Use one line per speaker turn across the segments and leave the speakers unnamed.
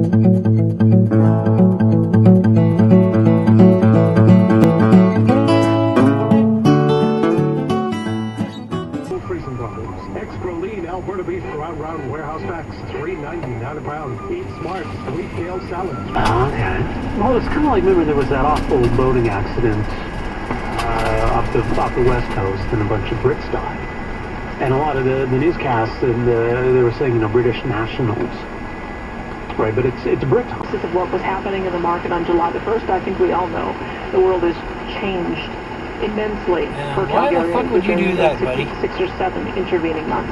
Extra lean Alberta beef round warehouse packs, $3.99 a pound. Eat smart, sweet-tail salad.
Okay. Well, it's kind of like, remember there was that awful boating accident off the west coast, and a bunch of Brits died. And a lot of the newscasts, and they were saying, you know, British nationals. Right, but it's Brits.
This is what was happening in the market on July the 1st. I think we all know the world has changed immensely for Calgary.
Why the fuck would you do that, buddy?
6 or 7 intervening months.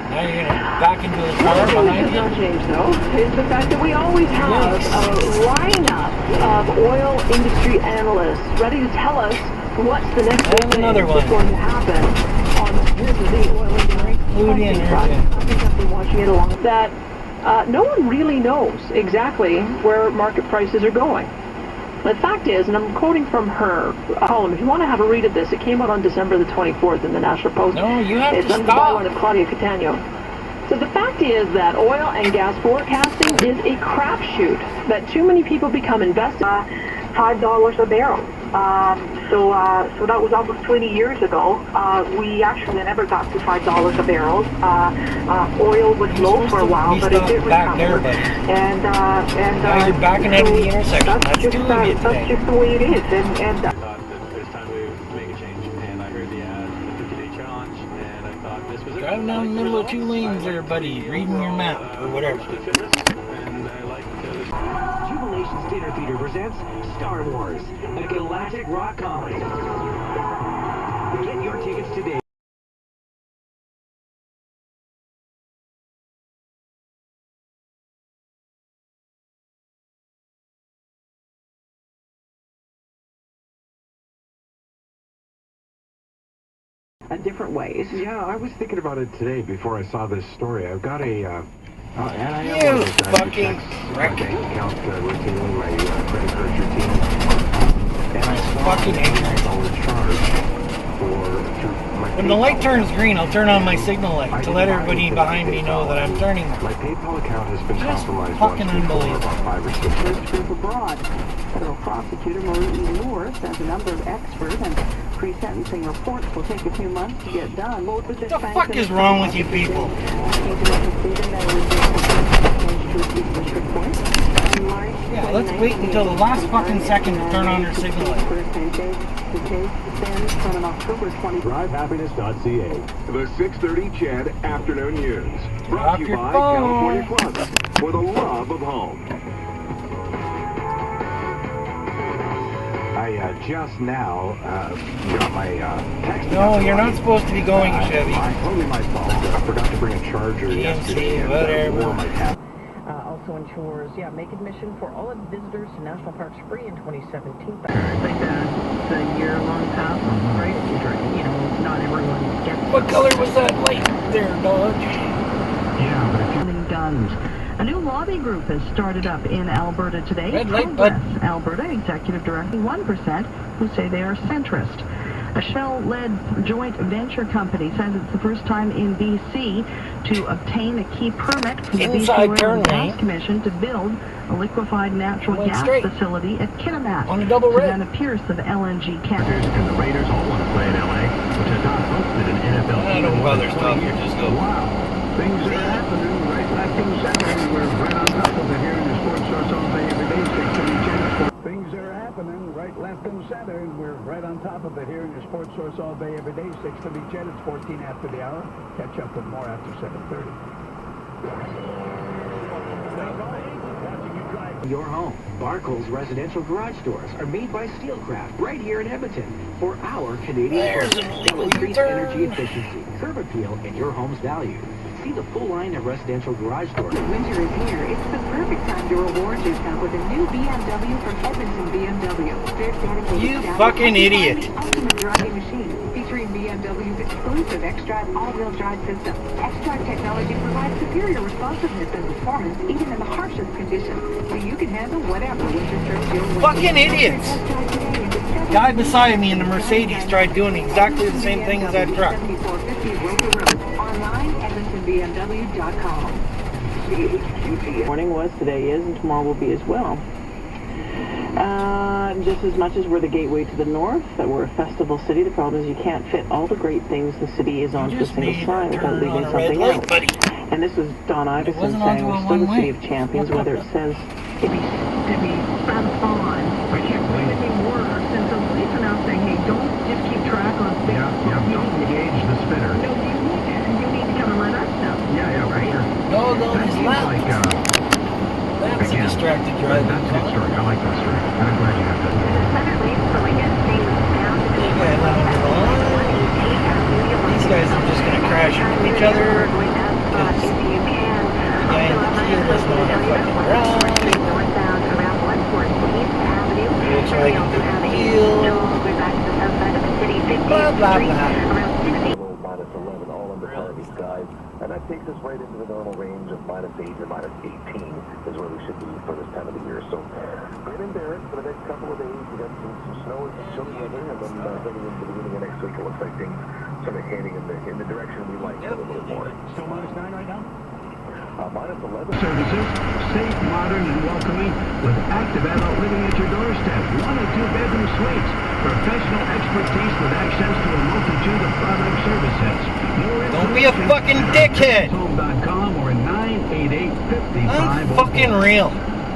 Now you're gonna back into the car behind you?
What does not change, though, is the fact that we always have a lineup of oil industry analysts ready to tell us what's the next big thing that's going to happen on the oil industry. I think I've been watching it along that. No one really knows exactly where market prices are going. The fact is, and I'm quoting from her column, if you want to have a read of this, it came out on December the 24th in the National Post.
No, you have
it's
to
under the byline of Claudia Catania. So the fact is that oil and gas forecasting is a crapshoot, that too many people become invested. $5 a barrel. So that was almost 20 years ago. We actually never got to $5 a barrel. Oil was low for a while, but it did recover. And
now you're backing out of the intersection. That's
just the way it is. And
I thought that it's time to make a change, and I heard the ad, the 50-day challenge, and I thought this was it.
Driving down the middle of 2 lanes there, buddy, reading your map or whatever.
And I like
Jubilation's Dinner Theater presents Star Wars, a galactic rock comedy. Get your tickets today.
different ways.
Yeah, I was thinking about it today before I saw this story. I've got a and I am
you
one of those guys
fucking
who checks my bank account routinely, my credit card routine. And I saw
fucking
$8 charge
when the light turns green, I'll turn on my signal light to let everybody behind me know that I'm turning.
My PayPal account has been compromised
fucking unbelievable.
about 5 or 6
Search group abroad. Federal prosecutor Marie Moore says a number of expert and pre-sentencing reports will take a few months to get done.
What the fuck is wrong with you people? Yeah, let's wait until the last fucking second to turn on your signal light.
DriveHappiness.ca. The 6:30 Chad Afternoon News. Brought to you by
phone.
California Clubs for the love of home. I just now got my text.
No, you're not supposed to be going, Chevy.
Totally my fault. I forgot to bring a charger yesterday.
Whatever.
Also ensures, make admission for all of the visitors to national parks free in 2017.
It's like the year-long pass, right? You know, not everyone gets.
What color was that light there, Dodge?
Yeah, but if you're guns. A new lobby group has started up in Alberta today.
Red light, bud.
Alberta Executive Director 1% who say they are centrist. A Shell-led joint venture company says it's the first time in BC to obtain a key permit from the BC Oil and Gas Commission to build a liquefied natural gas facility at Kitimat.
On a double red.
Savannah Pierce of LNG Canada.
And the Raiders all want to play in LA, which has not hosted an NFL
I don't bother stuff, you just go.
Wow, things are happening right left and center. We're right on top of it here in the Sports Source all day, every day, 6:30 channels. Things are happening right left and center. We're right on top of it here in your Sports Source all day, every day, 6:30 Chad. It's 14 after the hour. Catch up with more after 7:30.
Your home. Barkle's residential garage doors are made by Steelcraft right here in Edmonton for our Canadian clients. They'll increase energy efficiency, curb appeal, and your home's value. See the full line of residential garage doors.
Winter is here. It's the perfect time to reward yourself with a new BMW from Edmonton BMW. Their dedicated
You fucking idiot.
The ultimate driving machine, featuring BMW's exclusive X-Drive all-wheel drive system. X-Drive technology provides superior responsiveness and performance even in the harshest conditions, so you can handle whatever winter throws your way.
Fucking idiots. Guy beside me in the Mercedes tried doing exactly the same thing as that truck.
Online, EdmontonBMW.com. Morning was, today is, and tomorrow will be as well. Just as much as we're the gateway to the north, that we're a festival city, the problem is you can't fit all the great things the city is onto a single sign without leaving something out. And this was Don Iveson saying, we're still the city of champions, whether it says
to be spent on. I can't believe it anymore since the police announced saying, hey, don't just keep track on Facebook.
Yeah, don't engage the spitter.
No, you need to come and let us know.
Yeah, for sure.
No,
That seems like,
that's a distracted driver.
That's a good story. I like that story. And I'm glad you have that.
These guys are just going to crash into each other. Because the guy in the keel doesn't want to fucking run. Looks like he did the keel. Blah, blah, blah.
-11 all under par of these guys, and that takes us right into the normal range of -8 to -18 is where we should be for this time of the year. So grin and bear it for the next couple of days. We got some snow and some chilly weather, and then heading into the beginning of next week, it looks like things sort of heading in the direction we like a little bit more.
Still -9 right now?
-11.
Services, safe, modern, and welcoming, with active adult living at your doorstep. 1 and 2 bedroom suites. Professional expertise with access to a multitude of product services. More
Don't be a fucking dickhead.
Home.com or 988-55.
I'm fucking real.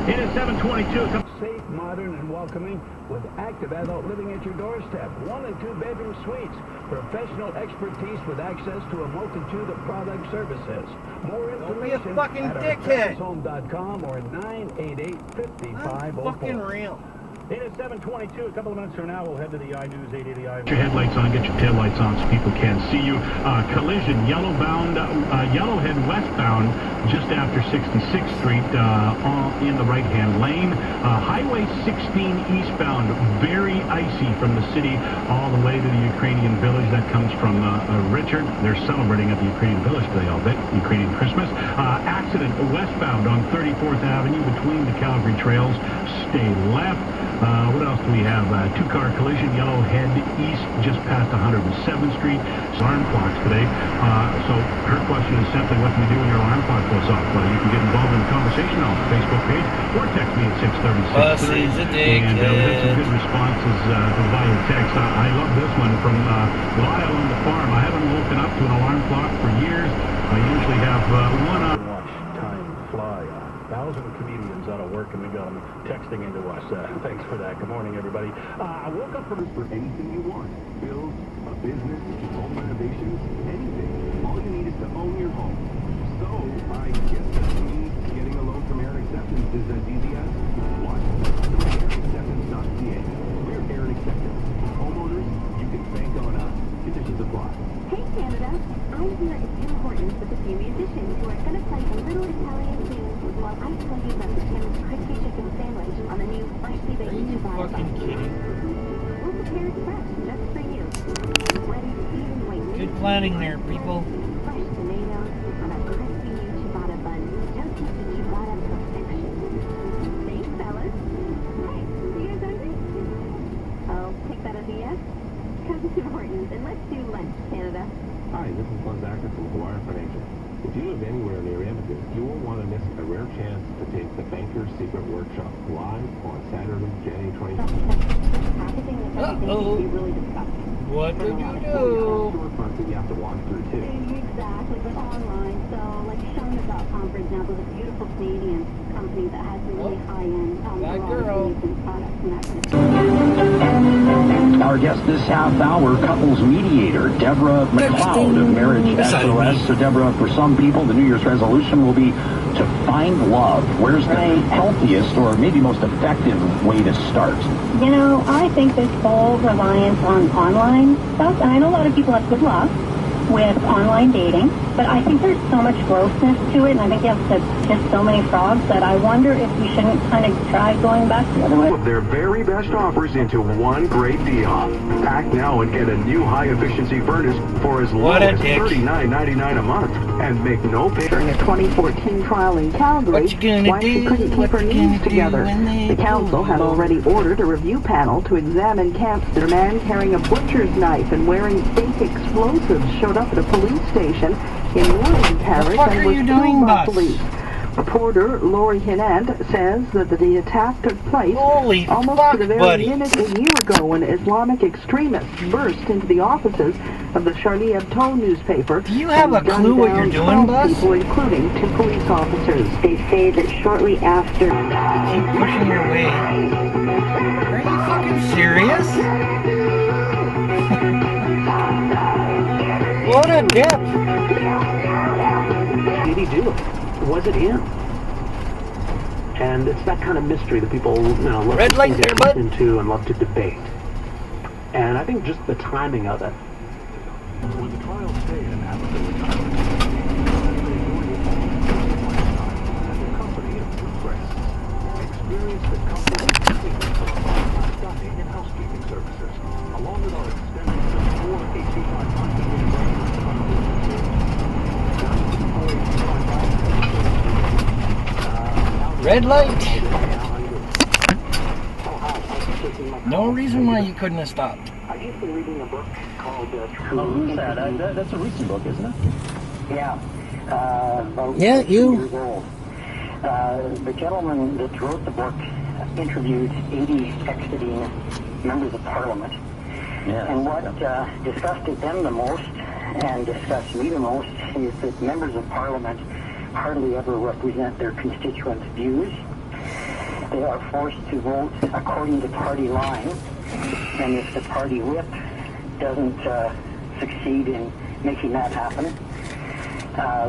It is 722. Safe, modern, and welcoming, with active adult living at your doorstep. 1 and 2 bedroom suites. Professional expertise with access to a multitude of product services. More information
Don't be a fucking
at
dickhead.
home.com or 988-5504.
I'm fucking real.
It is 722. A couple of minutes from now, we'll head to the iNews 880 I. Get your headlights on, get your taillights on so people can see you. Collision, Yellowhead westbound, just after 66th Street in the right-hand lane. Highway 16 eastbound, very icy from the city all the way to the Ukrainian village. That comes from Richard. They're celebrating at the Ukrainian village today, I'll bet. Ukrainian Christmas. Accident westbound on 34th Avenue between the Calgary trails. Stay left. What else do we have? Two-car collision, Yellowhead East, just past 107th Street. Alarm clocks today. So her question is simply, what do you do when your alarm clock goes off? Well, you can get involved in the conversation on the Facebook page or text me at 630-630. And we had some good responses via text. I love this one from Lyle on the farm. I haven't woken up to an alarm clock for years. I usually have one up. Watch time fly. 1,000 comedians out of work, and we got them texting into us. Thanks for that. Good morning, everybody. I woke up for
anything you want. Build a business, home renovations, anything. All you need is to own your home. So I guess that means getting a loan from Aaron Acceptance is as easy as what? AaronAcceptance.ca. We're Aaron Acceptance. Homeowners, you can bank on us. Conditions apply.
Hey Canada, I'm here at Tim Hortons with a few musicians who are going to play a little Italian tune while I tell you about the Tim's crispy chicken sandwich on the new freshly baked ciabatta bun. We'll prepare it fresh just for you. Ready to season white meat.
Good planning there, people.
Fresh tomatoes on a crispy new ciabatta bun. Just like the ciabatta perfection. Thanks, fellas. Hey, you guys hungry? I'll take that as a yes. Come to Tim Hortons and let's do lunch, Canada.
Hi, this is Buzz Acker from Dwyer Financial. If you live anywhere near Edmonton, you won't want to miss a rare chance to take the Banker's Secret Workshop live on Saturday, January 20th.
Uh-oh.
What did you do?
Storefront that you have to walk through, too.
Exactly, but online. So, like Shona.com, for example, is a beautiful Canadian company that has some really high-end
that girl.
products and that kind of stuff.
Our guest this half hour, couples mediator, Deborah McLeod of Marriage SOS. So, Deborah, for some people, the New Year's resolution will be to find love. Where's the healthiest or maybe most effective way to start?
You know, I think this whole reliance on online stuff, and I know a lot of people have good luck with online dating, but I think there's so much grossness to it, and I think you have to kiss so many frogs that I wonder if we shouldn't kind of try going back the other way.
Their very best offers into one great deal. Act now and get a new high-efficiency furnace for as low as $39.99 a month, and make no payment.
During a 2014 trial in Calgary, why she couldn't keep her knees together. The council had already ordered a review panel to examine camps. A man carrying a butcher's knife and wearing fake explosives showed up at a police station in Warren Parish and was killed by police.
Reporter Lori Hinnant says that the attack took place almost
fuck,
to the very minute a year ago when Islamic extremists burst into the offices of the Charlie Hebdo newspaper.
Do you have a clue what you're doing, Buzz?
People, including 2 police officers.
They say that shortly after...
Keep pushing your way. Are you fucking serious? What a dip!
Did he do it? Was it him? And it's that kind of mystery that people, love
Red light
to
there,
get
bud.
into and love to debate. And I think just the timing of it.
With the trial stayed in Edmonton retirement, the company of discretion. Experience the company dining and housekeeping services, along with our extended support
Red light! No reason why you couldn't have stopped.
I used to reading a book called
Who's that? That's a recent book, isn't it?
Yeah. About
Yeah,
2
you.
years old. The gentleman that wrote the book interviewed 80 ex-sitting members of Parliament.
Yeah.
And what disgusted them the most, and disgusts me the most, is that members of Parliament hardly ever represent their constituents' views. They are forced to vote according to party line, and if the party whip doesn't succeed in making that happen,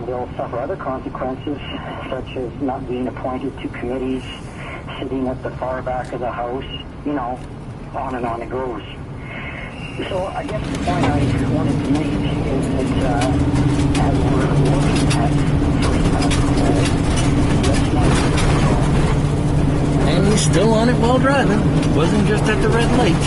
they'll suffer other consequences, such as not being appointed to committees, sitting at the far back of the House, on and on it goes. So I guess the point I wanted to make is that as we're looking at first-class control, let's not...
And he's still on it while driving. Wasn't just at the red light.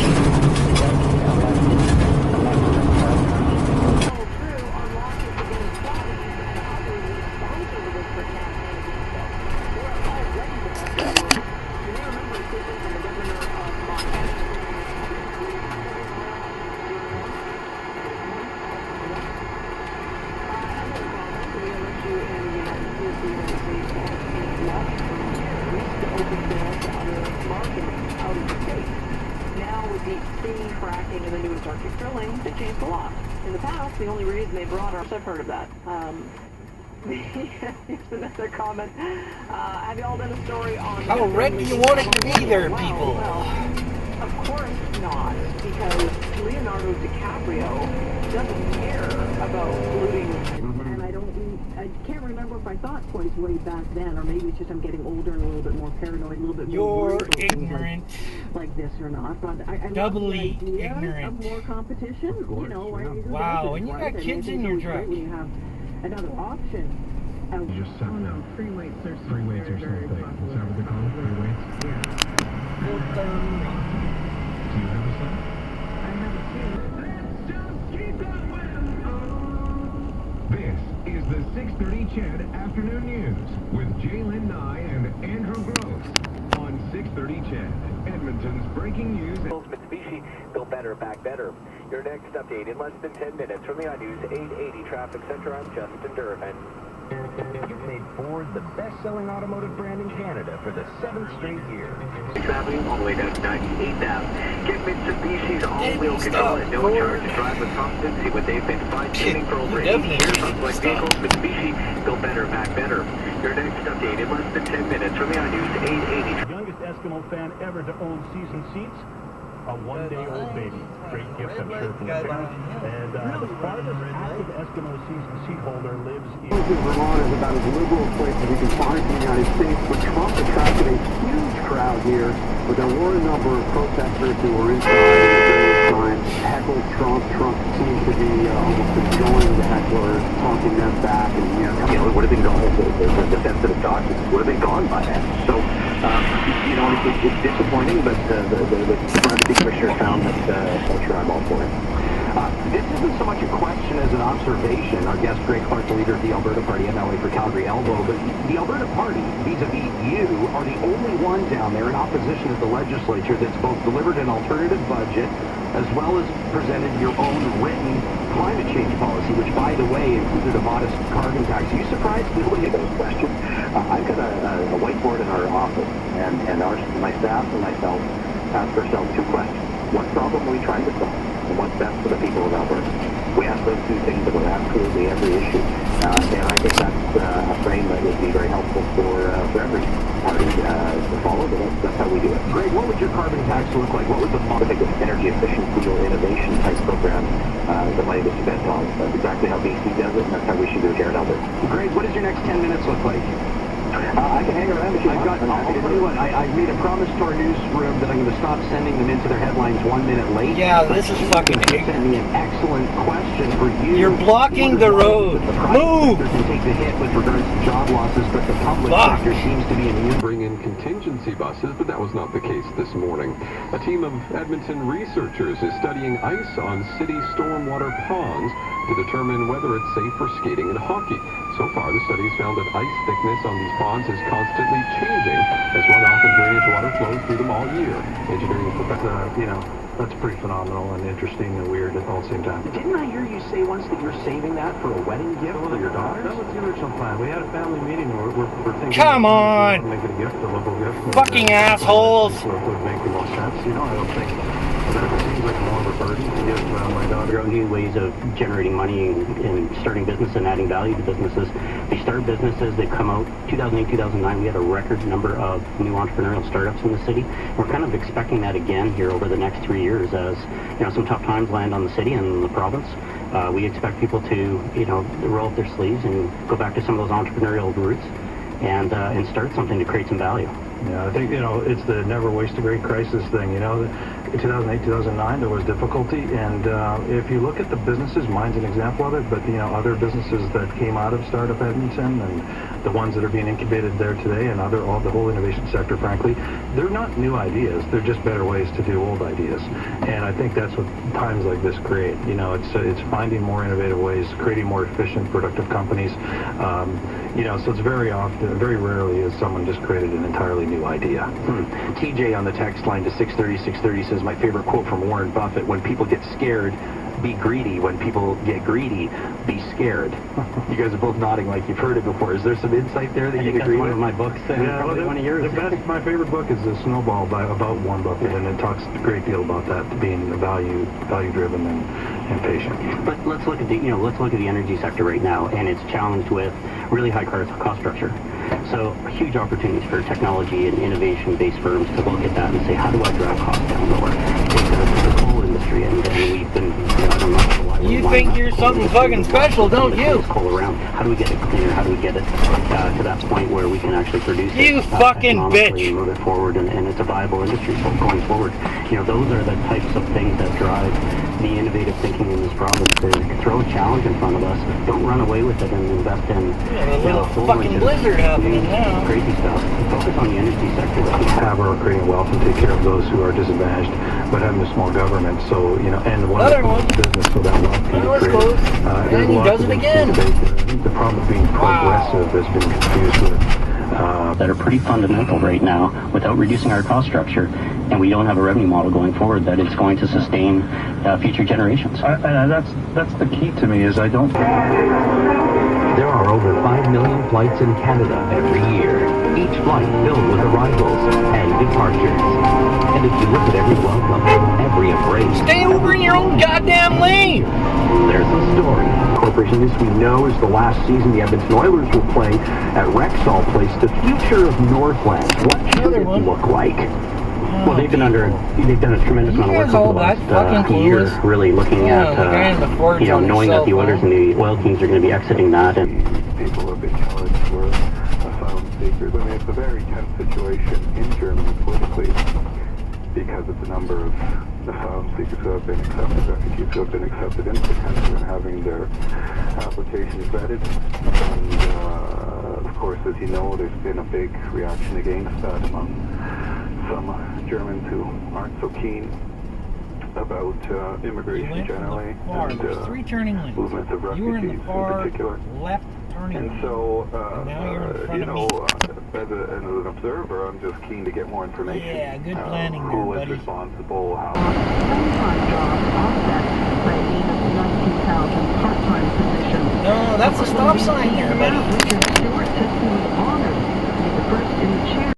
The only reason they brought our... I've heard of that. Here's another comment. Have you all done a story on...
How red do you want it to be there, people?
Well, of course not, because Leonardo DiCaprio doesn't care about polluting. And I can't remember if I thought twice way back then, or maybe it's just I'm getting older and a little bit more paranoid, a little bit more...
You're ignorant.
Like this or not, but I
Doubly
love the idea
ignorant.
of more competition.
Wow, and you got kids in your truck.
When you have another option.
You just set them.
Free weights are
Free weights are so big. Is that what they call them? Free weights?
Yeah.
Do you have a set?
I have a few.
This is the 6:30 CHED Afternoon News with Jaylen Nye and Andrew Gross on 6:30 CHED, Edmonton's breaking news.
Mitsubishi, built better, back better. Your next update in less than 10 minutes from the iNews 880 Traffic Center. I'm Justin Durbin.
You've made Ford the best-selling automotive brand in Canada for the 7th straight year.
Traveling all the way down to 98th Ave. Get Mitsubishi's all-wheel control and no charge to drive with confidence. See what they've been fine-tuning for over 80 years on select vehicles. Mitsubishi, built better, back better. Your next update in less than 10 minutes from the iNews 880.
Youngest Eskimo fan ever to own season seats. A one-day-old baby. Great gift, I'm sure, from the parents. And the farthest active Eskimo season seat holder lives in...
Vermont is about as liberal a place as you can find in the United States, but Trump attracted a huge crowd here, but there were a number of protesters who were inside at various times, heckled Trump. Trump seemed to be almost enjoying the hecklers, talking them back, and
it would have been gone. The sensitive documents would have been gone by then. So, it's disappointing, but the privacy commissioner found that sure I'm all for it.
This isn't so much a question as an observation. Our guest, Greg Clark, the leader of the Alberta Party, MLA for Calgary Elbow, but the Alberta Party, vis-a-vis you, are the only one down there in opposition to the legislature that's both delivered an alternative budget, as well as presented your own written climate change policy, which, by the way, included a modest carbon tax. Are you surprised?
Nobody had a question. I've got a whiteboard in our office, and my staff and myself ask ourselves two questions. What problem are we trying to solve, and what's best for the people of Alberta? We ask those two things about absolutely every issue, and I think that's a frame that would be very helpful for every party to follow, but that's how we do it.
Greg, what would your carbon tax look like? What would the
energy efficiency or innovation type program the money was spent on? That's exactly how BC does it, and that's how we should do it here in Alberta.
Greg, what does your next 10 minutes look like?
I can hang around if you want.
I'll tell you what, I made a promise to our newsroom that I'm going to stop sending them into their headlines 1 minute late.
Yeah, this is fucking
ignorant. Send me an excellent question for you.
You're blocking the road. Move!
Can take the hit with regards to job losses, but the public sector seems to be immune.
Bring in contingency buses, but that was not the case this morning. A team of Edmonton researchers is studying ice on city stormwater ponds to determine whether it's safe for skating and hockey. So far, the studies found that ice thickness on these ponds is constantly changing as runoff and drainage water flows through them all year. Engineering professor,
that's pretty phenomenal and interesting and weird at all the same time.
Didn't I hear you say once that you're saving that for a wedding gift for your daughter?
That was the original plan. We had a family meeting where we're thinking...
Come on!
Make it a gift, a local gift.
Fucking assholes!
What would make the most sense, I don't think... It seems like more of a burden to give my daughter
new ways of generating money and starting business and adding value to businesses. They start businesses, they come out. 2008, 2009, we had a record number of new entrepreneurial startups in the city. We're kind of expecting that again here over the next 3 years as some tough times land on the city and the province. We expect people to roll up their sleeves and go back to some of those entrepreneurial roots and start something to create some value.
Yeah, I think, it's the never waste a great crisis thing. In 2008, 2009, there was difficulty, and if you look at the businesses, mine's an example of it, but, other businesses that came out of Startup Edmonton and the ones that are being incubated there today and the whole innovation sector, frankly, they're not new ideas. They're just better ways to do old ideas. And I think that's what times like this create. It's finding more innovative ways, creating more efficient, productive companies. So it's very rarely is someone just created an entirely new idea.
TJ on the text line to 630 says, my favorite quote from Warren Buffett, when people get scared, be greedy. When people get greedy, be scared. You guys are both nodding like you've heard it before. Is there some insight there that you agree with?
One of my books, probably one of yours.
My favorite book is The Snowball about Warren Buffett, and it talks a great deal about that, being value-driven and patient.
But let's look at the energy sector right now, and it's challenged with really high cost structure. So huge opportunities for technology and innovation-based firms to look at that and say, how do I drive costs down lower? Take the coal industry, and we've been, I don't know why.
You think you're something fucking special, don't you?
Coal around. How do we get it cleaner? How do we get it to that point where we can actually produce it?
You fucking bitch!
Move it forward, and it's a viable industry going forward. Those are the types of things that drive the innovative thinking in this province. To throw a challenge in front of us, don't run away with it and invest in
a little fucking blizzard happening now.
Crazy stuff. Focus on the energy sector that we
have our creating wealth and take care of those who are disadvantaged, but having a small government, so and one business so that wealth can be created.
And he does it again.
I think the problem of being progressive has been confused with
that are pretty fundamental right now without reducing our cost structure, and we don't have a revenue model going forward that is going to sustain future generations.
And that's the key to me, is I don't...
There are over 5 million flights in Canada every year, each flight filled with arrivals and departures. And if you look at every welcome, every embrace...
Stay over in your own goddamn lane!
There's a story. Corporation News we know is the last season the Edmonton Oilers will play at Rexall Place, the future of Northland. What should it look like?
Well, they've done a tremendous amount of work over the last year, really looking at, knowing that the Oilers and the Oil Kings are going to be exiting that. And
people have been challenged for asylum seekers. I mean, it's a very tense situation in Germany politically because of the number of asylum seekers who have been accepted, refugees who have been accepted into the country and having their applications vetted. And, of course, as you know, there's been a big reaction against that among some Germans who aren't so keen about immigration generally and movements of refugees in particular.
Left turning
and so,
and now you're in front of me.
as an observer, I'm just keen to get more information.
Yeah, good planning there,
who
buddy.
is responsible, how...
Full-time jobs offset by a need of 19,000 part-time positions.
No, that's a stop sign there, buddy.
Richard Stewart says he was honored to be the first in the chair